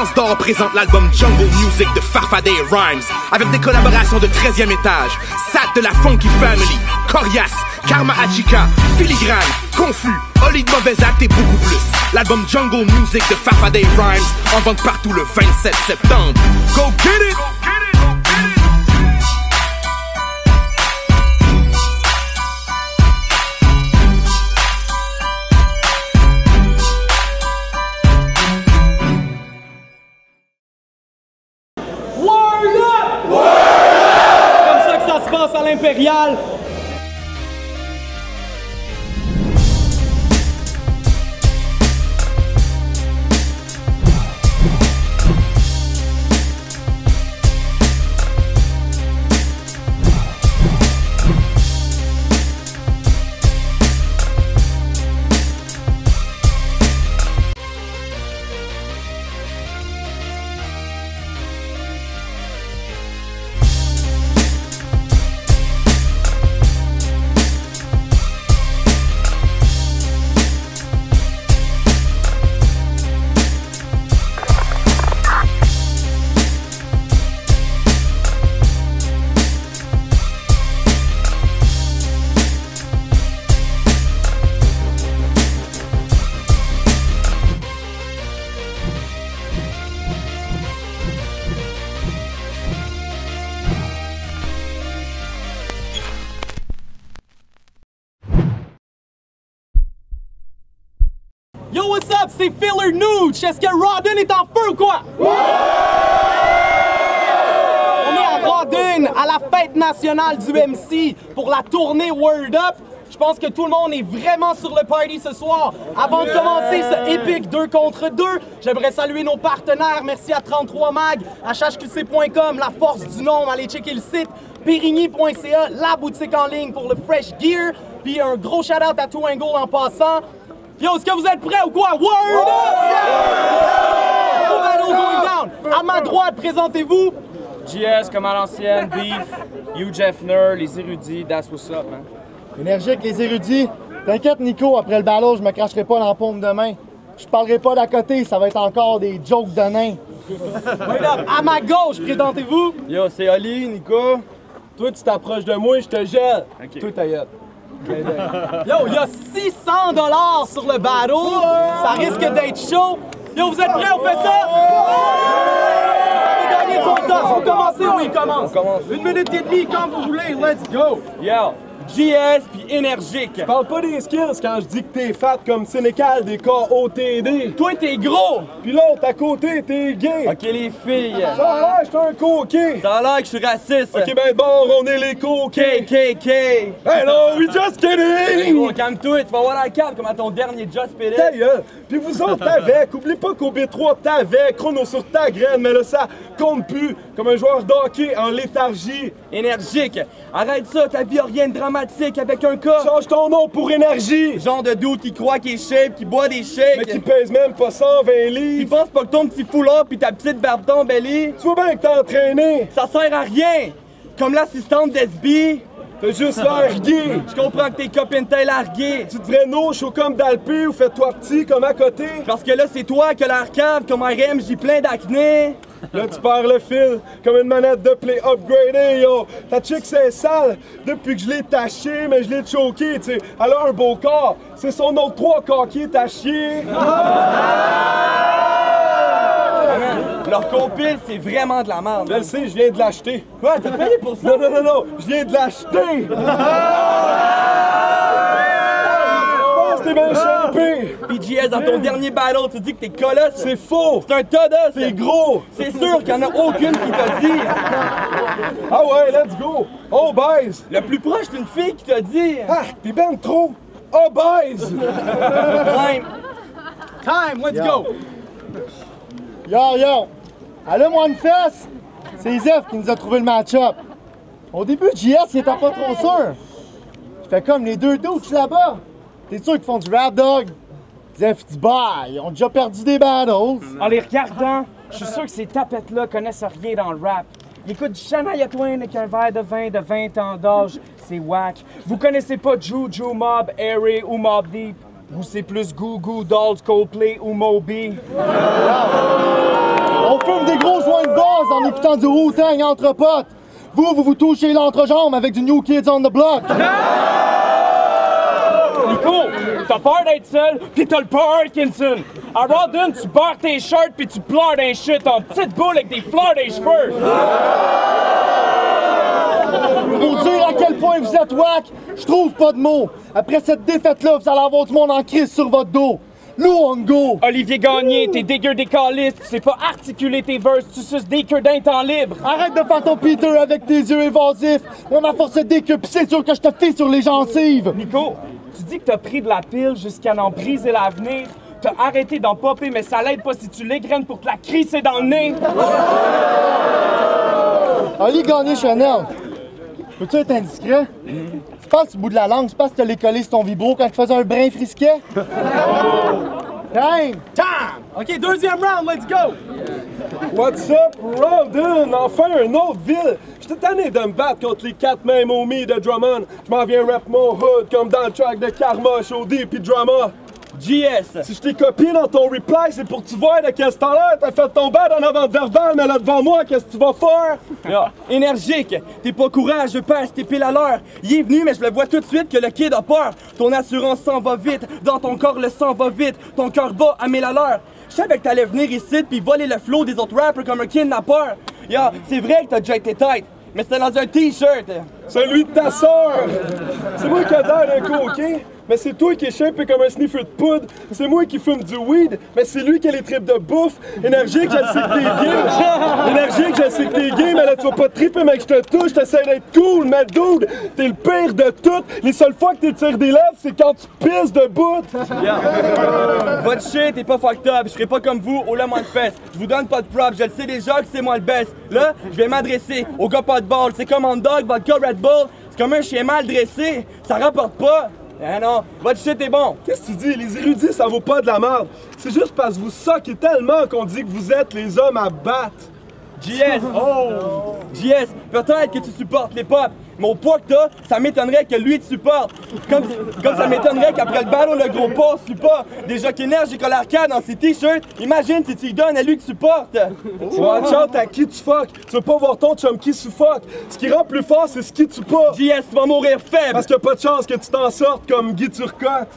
Silence d'or présente l'album Jungle Music de Farfadet Rhymes, avec des collaborations de 13e étage, Sat de la Funky Family, Corias, Karma Achika, Filigrane, Confus, Oli de Mauvais Acte et beaucoup plus. L'album Jungle Music de Farfadet Rhymes en vente partout le 27 septembre. Go get it! À l'Impérial. Yo, what's up? C'est Filler Nooch! Est-ce que Rawdon est en feu ou quoi? Ouais! On est à Rawdon, à la fête nationale du MC pour la tournée Word Up. Je pense que tout le monde est vraiment sur le party ce soir. Avant de commencer ce épique 2 contre 2, j'aimerais saluer nos partenaires. Merci à 33 Mag, hhqc.com, La Force du Nombre, allez checker le site, Périgny.ca, la boutique en ligne pour le Fresh Gear. Puis un gros shout-out à Twangle en passant. Yo, est-ce que vous êtes prêts ou quoi? Word up! Battle going down. À ma droite, présentez-vous. JS comme à l'ancienne, Beef, Hugh Jeffner, les érudits, that's what's up, man. Énergique, les érudits. T'inquiète, Nico, après le battle, je me cracherai pas dans la paume de main. Je parlerai pas d'à côté, ça va être encore des jokes de nains. Word up. À ma gauche, présentez-vous. Yo, c'est Oli, Nico. Toi, tu t'approches de moi, je te gèle. Okay. Toi, ta gueule. Yo, il y a 600$ sur le battle. Ça risque d'être chaud. Yo, vous êtes prêts? On fait ça? Vous avez gagné ton toss. Vous commencez ou il commence? On commence. 1 minute et demie quand vous voulez. Let's go. Yo, JS puis énergique. Je parle pas des skills quand je dis que t'es fat comme Sénécal des KOTD. Toi, t'es gros. Puis l'autre à côté, t'es gay. Ok, les filles. Ça a l'air, j'suis un coquet. Ça a l'air que je suis raciste. Ok, ben bon, on est les coquets. KKK. Hey no, we just Hey, kidding! gros, calme-toi, tu vas voir la carte comme à ton dernier Just Spirit. Ta gueule! Puis vous autres, t'avec, oublie pas qu'au B3, t'avec, chrono sur ta graine, mais là, ça compte plus, comme un joueur d'hockey en léthargie. Énergique. Arrête ça, ta vie a rien de dramatique avec un cas. Change ton nom pour énergie! Genre de dude qui croit qu'il est shape, qui boit des shakes. Mais qui pèse même pas 120 Il livres! pense pas que ton petit foulard pis ta petite barbe d'embellie, Tu vois bien que t'es entraîné! ça sert à rien! Comme l'assistante d'SB, T'as juste l'air gay! je comprends que tes copines t'aient largué. Tu devrais no chaud comme d'Alpé ou fais-toi petit comme à côté! Parce que là, c'est toi qui as l'air cave comme un RM, j'ai plein d'acné. Là, tu perds le fil comme une manette de play upgradée, yo! Ta chick, c'est sale depuis que je l'ai taché, mais je l'ai choqué, tu sais. Elle a un beau corps, c'est son autre 3 corps qui est à chier! Leur compile, c'est vraiment de la merde. Je le sais, je viens de l'acheter! Ouais, t'as payé pour ça? Non, non, non, non! Je viens de l'acheter! T'es bien chopé! PGS, dans ton dernier battle, tu dis que t'es colosse. C'est faux! C'est un todos. C'est gros! C'est sûr qu'il y en a aucune qui t'a dit. Ah ouais, let's go! Oh, baise! Le plus proche, c'est une fille qui t'a dit. Ah, t'es ben trop! Oh, baise! Ouais. Time, let's go. Yo, yo! Allume une fesse! C'est Zef qui nous a trouvé le match-up. Au début, JS, il était pas trop sûr. Je fais comme les deux douches là-bas. T'es sûr qu'ils font du rap, dog? Zef, il dit, bah, ils ont déjà perdu des battles. En les regardant, je suis sûr que ces tapettes-là connaissent rien dans le rap. Ils écoutent Shania Twain avec un verre de vin de 20 ans d'âge, c'est whack. Vous connaissez pas Juju, Mob, Airy ou Mob Deep. Vous c'est plus Goo Goo Dolls, Coldplay ou Moby. On fume des gros joints de base en écoutant du Wu-Tang entre potes. Vous touchez l'entrejambe avec du New Kids on the Block. Nico, t'as peur d'être seul, pis t'as le Parkinson. À Rawdon, tu barres tes shirts pis tu pleures d'un shit en petite boule avec des fleurs des cheveux. Pour dire à quel point vous êtes wack, je trouve pas de mots. Après cette défaite-là, vous allez avoir du monde en crise sur votre dos. Lou on go! Olivier Gagné, t'es dégueu des calices, tu sais pas articuler tes verses, tu suces des queues d'un temps libre. Arrête de faire ton Peter avec tes yeux évasifs. Moi, ma force est que pis c'est sûr que je te fais sur les gencives. Nico, tu dis que t'as pris de la pile jusqu'à en briser l'avenir. T'as arrêté d'en popper, mais ça l'aide pas si tu l'égraines pour te la crisser dans le nez. Oli Gagné Chanel. Peux-tu être indiscret? Tu passes du bout de la langue, tu passes que t'as les collé sur ton vibro quand tu faisais un brin frisquet? Time! Time! OK, deuxième round, let's go! What's up, Rawdon? Enfin, une autre ville! J'étais tanné de me battre contre les 4 mêmes homies de Drummond. Je m'en viens rap mon hood comme dans le track de Karma, Shoddy pis Drama. JS! Si je t'ai copié dans ton reply, c'est pour que tu vois de quel temps là t'as fait ton bad en avant de verbal, mais là devant moi, qu'est-ce que tu vas faire? Énergique! T'es pas courageux, passe, t'es pile à l'heure. Il est venu, mais je le vois tout de suite que le kid a peur. Ton assurance s'en va vite, dans ton corps le sang va vite, ton cœur bat à 1000 à l'heure. Je savais que t'allais venir ici pis voler le flow des autres rappers comme un kidnappeur. C'est vrai que t'as déjà été tête, mais c'était dans un t-shirt. Celui de ta sœur! C'est moi qui ai l'air d'un coquin, mais c'est toi qui es shapé comme un sniffer de poudre. C'est moi qui fume du weed, mais c'est lui qui a les tripes de bouffe. Énergique, je sais que t'es game. Énergique, je sais que t'es game, mais là tu vas pas triper, mec, je te touche, t'essaies d'être cool, mais dude, t'es le pire de tout. Les seules fois que t'es tiré des lèvres, c'est quand tu pisses debout. Votre shit est pas fucked up, je serai pas comme vous au Le Monde Fest. Je vous donne pas de props, je le sais déjà que c'est moi le best. Là, je vais m'adresser au gars pas de ball. C'est comme Dog, vodka Red Bull, c'est comme un chien mal dressé, ça rapporte pas. Ah non, votre shit est bon. Qu'est-ce que tu dis? Les érudits, ça vaut pas de la merde. C'est juste parce que vous soquez tellement qu'on dit que vous êtes les hommes à battre. JS! JS, peut-être que tu supportes les pop, mais au poids que t'as, ça m'étonnerait que lui te supporte. Comme ça m'étonnerait qu'après le ballon, le gros pas supporte. Déjà qu'énergie j'ai l'arcade dans ses t-shirts, imagine si tu lui donnes à lui que tu supportes. Watch out à qui tu fuck. Tu veux pas voir ton chum qui suffoque. Ce qui rend plus fort, c'est ce qui tue pas. JS, tu vas mourir faible. Parce qu'il n'y a pas de chance que tu t'en sortes comme Guy Turcotte.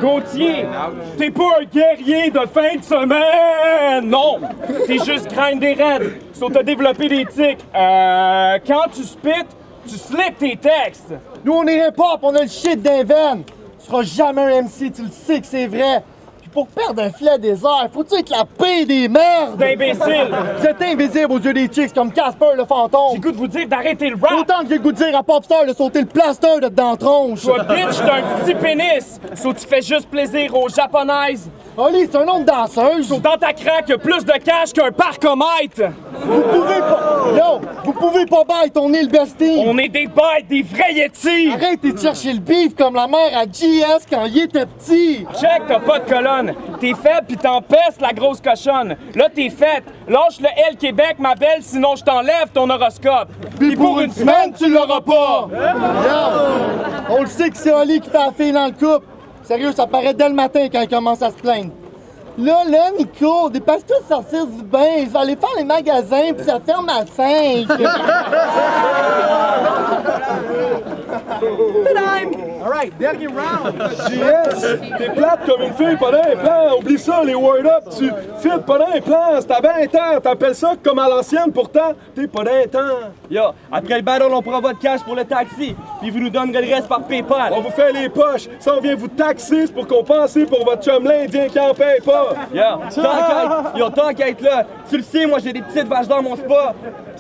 Gauthier, t'es pas un guerrier de fin de semaine! Non! T'es juste grind des raids, sauf t'as développé des tics. Quand tu spits, tu slips tes textes. Nous, on est hip-hop, on a le shit d'un veine. Tu seras jamais un MC, tu le sais que c'est vrai. Puis pour perdre un filet des airs, faut-tu être la paix des merdes? D'imbécile! Vous êtes invisible aux yeux des chicks comme Casper le fantôme. J'ai le goût de vous dire d'arrêter le rap! Autant que j'ai le goût de dire à Popstar de sauter le plaster de dedans tronche. Toi, bitch, t'as un petit pénis! Sauf tu fais juste plaisir aux japonaises! Oli, c'est un nom de danseuse. Sauf dans ta craque, y'a plus de cash qu'un parcomètre! Vous pouvez pas... Yo, vous pouvez pas bête, on est le bestie. On est des bêtes, des vrais Yetis! Arrêtez de chercher le beef comme la mère à JS quand il était petit. Check, t'as pas de colonne. T'es faible pis t'empestes la grosse cochonne. Là, t'es faite. Lâche le L Québec, ma belle, sinon je t'enlève ton horoscope. Pis pour une semaine, tu l'auras pas. On le sait que c'est Oli qui fait la fille dans le couple. Sérieux, ça paraît dès le matin quand il commence à se plaindre. Là, Nico, dépasse-toi de sortir du bain. Je vais aller faire les magasins puis ça ferme à 5. Alright, dernier round! JS, t'es plate comme une fille pendant un plan. Oublie ça, les word up, tu fites pendant un plan. C'est à 20 ans, t'appelles ça comme à l'ancienne, pourtant, t'es pas d'un temps. Après le battle, on prend votre cash pour le taxi, puis vous nous donnerez le reste par PayPal. On vous fait les poches, ça on vient vous taxer, c'est pour compenser pour votre chum l'Indien qui en paye pas. T'enquête là. Tu le sais, moi j'ai des petites vaches dans mon spa.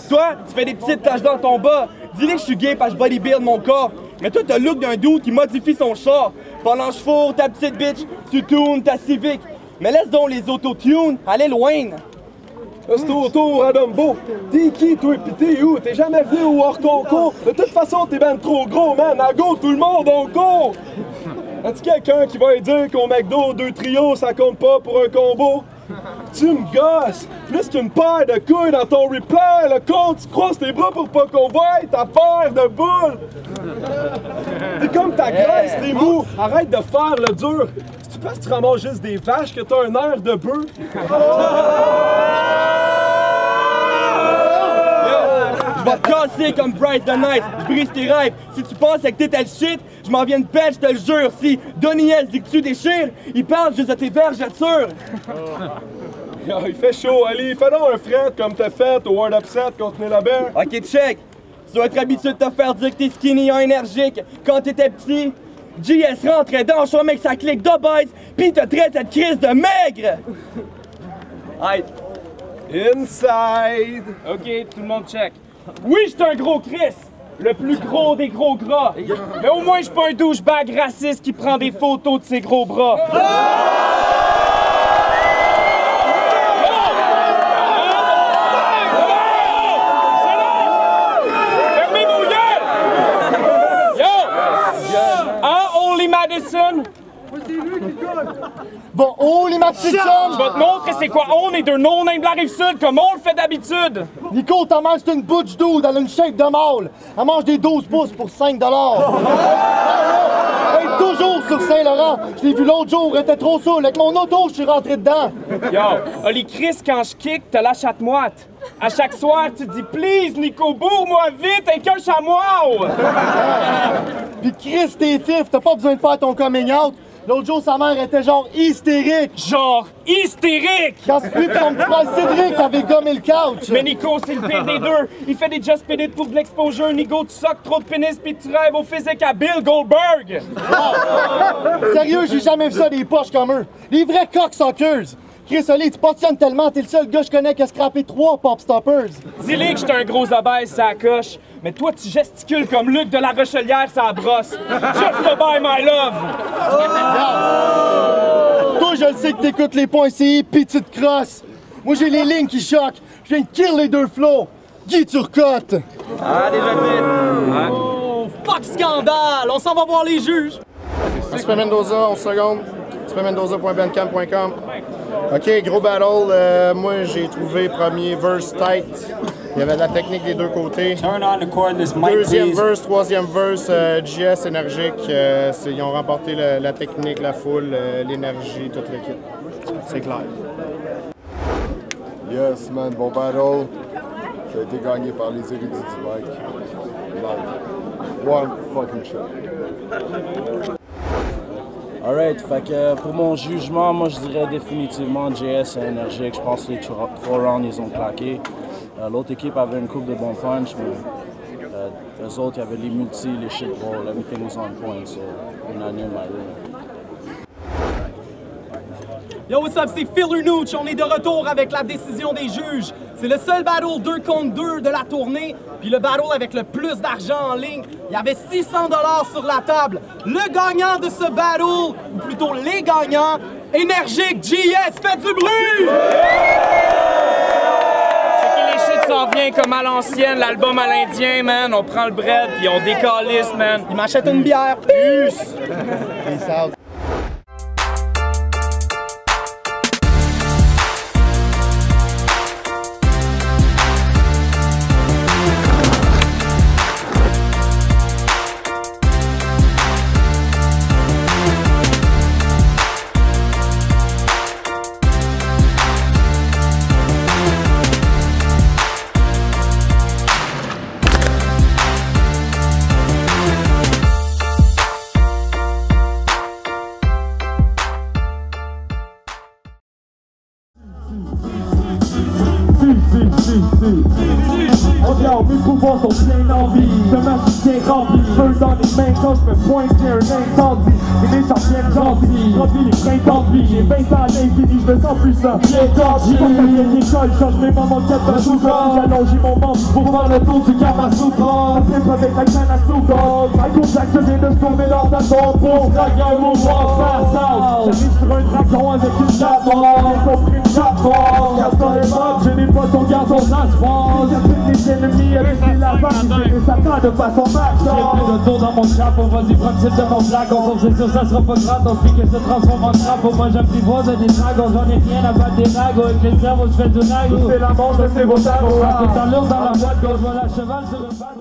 Toi, tu fais des petites taches dans ton bas. Dis-les que je suis gay parce que je bodybuild mon corps. Mais toi, t'as le look d'un dude qui modifie son char. Pendant que je fourre ta petite bitch, tu tournes ta Civic. Mais laisse donc les autotunes aller loin. C'est au tour à Dumbo. T'es qui, toi, pis t'es où? T'es jamais venu au hors concours? De toute façon, t'es ben trop gros, man. À go, tout le monde, on court! As-tu quelqu'un qui va lui dire qu'au McDo, 2 trios, ça compte pas pour un combo? Tu me gosses! Plus qu'une paire de couilles dans ton reply, le con, tu croises tes bras pour pas qu'on voie ta paire de boules! T'es comme ta graisse, t'es mou! Arrête de faire le dur! Si C'est-tu parce que tu ramasses juste des vaches que t'as un air de bœuf? Je vais te casser comme Bryce the Nice, je brise tes rêves. Si tu penses que t'es tel shit, je m'en viens de pète, je te le jure. Si Donnie S dit que tu déchires, il parle juste de tes vergetures. Yo, il fait chaud, allez, fais donc un fret comme t'as fait au World Upset contre Nélabert. Ok, check. Tu dois être habitué de te faire dire que t'es skinny et énergique. Quand t'étais petit, JS rentrait dans le show avec sa clique d'obèse, pis te traitait de crise de maigre. Aïe. Inside! Ok, tout le monde check. Oui, j'suis un gros Chris! Le plus gros des gros gras! Mais au moins, j'suis pas un douchebag raciste qui prend des photos de ses gros bras! Fermez vos gueules! Yo! Hein, Only Madison? Bon, oh les matchs Je vais te montrer c'est quoi on est deux non-names de la Rive-Sud comme on le fait d'habitude! Nico, ta mère, c'est une butch dude, elle a une shape de mâle. Elle mange des 12 pouces pour 5 $. Elle est toujours sur Saint-Laurent. Je l'ai vu l'autre jour, elle était trop saoule. Avec mon auto, je suis rentré dedans. Yo, Oli Chris, quand je kick, t'as la chatte moite. À chaque soir, tu dis « Please, Nico, bourre-moi vite avec un chamois! » Puis Chris, t'es fif, t'as pas besoin de faire ton coming out. L'autre jour, sa mère était genre hystérique. Genre hystérique! Quand c'est lui que son petit frère Cédric avait gommé le couch. Mais Nico, c'est le pire des deux. Il fait des just pédit pour de l'exposure. Nico, tu soques trop de pénis pis tu rêves au physique à Bill Goldberg. Sérieux, j'ai jamais vu ça des poches comme eux. Les vrais cocksuckers. Chris Oli, tu passionnes tellement, t'es le seul gars que je connais qui a scrappé 3 pop stoppers. Dis-lui que j'étais un gros obèse, ça coche. Mais toi, tu gesticules comme Luc de la Rochelière, ça brosse. Just to buy my love. Toi, je le sais que t'écoutes les points CI, petite crosse. Moi, j'ai les lignes qui choquent. Je viens de kill les deux flots. Guy Turcotte. Ah, déjà vite. Oh, fuck scandale! On s'en va voir les juges! Super Mendoza, 11 secondes. supermendoza.bandcamp.com. Ok, gros battle. Moi, j'ai trouvé premier verse tight. Il y avait de la technique des deux côtés. Turn on the cordless mic, Deuxième please. verse, troisième verse, JS énergique. Ils ont remporté la technique, la foule, l'énergie, toute l'équipe. C'est clair. Yes, man, bon battle. Ça a été gagné par les érudits du mic. Live. One fucking shot. Alright, fait que pour mon jugement, moi je dirais définitivement JS et énergique. Je pense que les 3 rounds ils ont claqué. L'autre équipe avait une coupe de bons punch, mais eux autres, il y avait les multis, les shit balls, everything was on point, so unanime my room. Yo, what's up, c'est Phil Nooch. On est de retour avec la décision des juges. C'est le seul battle 2 contre 2 de la tournée, puis le battle avec le plus d'argent en ligne. Il y avait 600 $ sur la table. Le gagnant de ce battle, ou plutôt les gagnants, Énergique JS, faites du bruit! Checker les shit s'en vient comme à l'ancienne, l'album à l'Indien, man. On prend le bread puis on décalisse, man. Il m'achète une bière. Peace! Peace out. Regarde, mes pouvoirs sont pleins d'envie. Je m'assieds rempli, feu dans les mains quand je me pointe vers un incendie. Et les gens viennent gentils, remplis les printemps de vie. J'ai 20 ans à l'infini, je me sens plus ça. Les gentils, quand ça vient de l'école, change mes moments de 4 sous j'ai allongé mon ventre pour faire le tour du Kama Sutra. C'est avec la canne à soudan. Michael Jackson vient de se tomber dans ta tombe pour draguer un mouvement face out. J'arrive sur un dragon avec une chatte noire. J'ai compris une chatte noire. Gaston est mort, je n'ai pas ton garçon transforme. Les ennemis avec la vague, et Satan de façon max. J'ai pris le tour dans mon chapeau, vas-y prends le type de mon flagon. C'est sûr ça sera pas grave, ton flic se transforme en crapaud. Moi j'apprivoise des dragons, j'en ai rien à battre des ragots. Avec les cerveaux je fais du rago, c'est la manche de ces beaux tarots. Tout en lourd dans la boîte gauche, voilà cheval sur le bateau.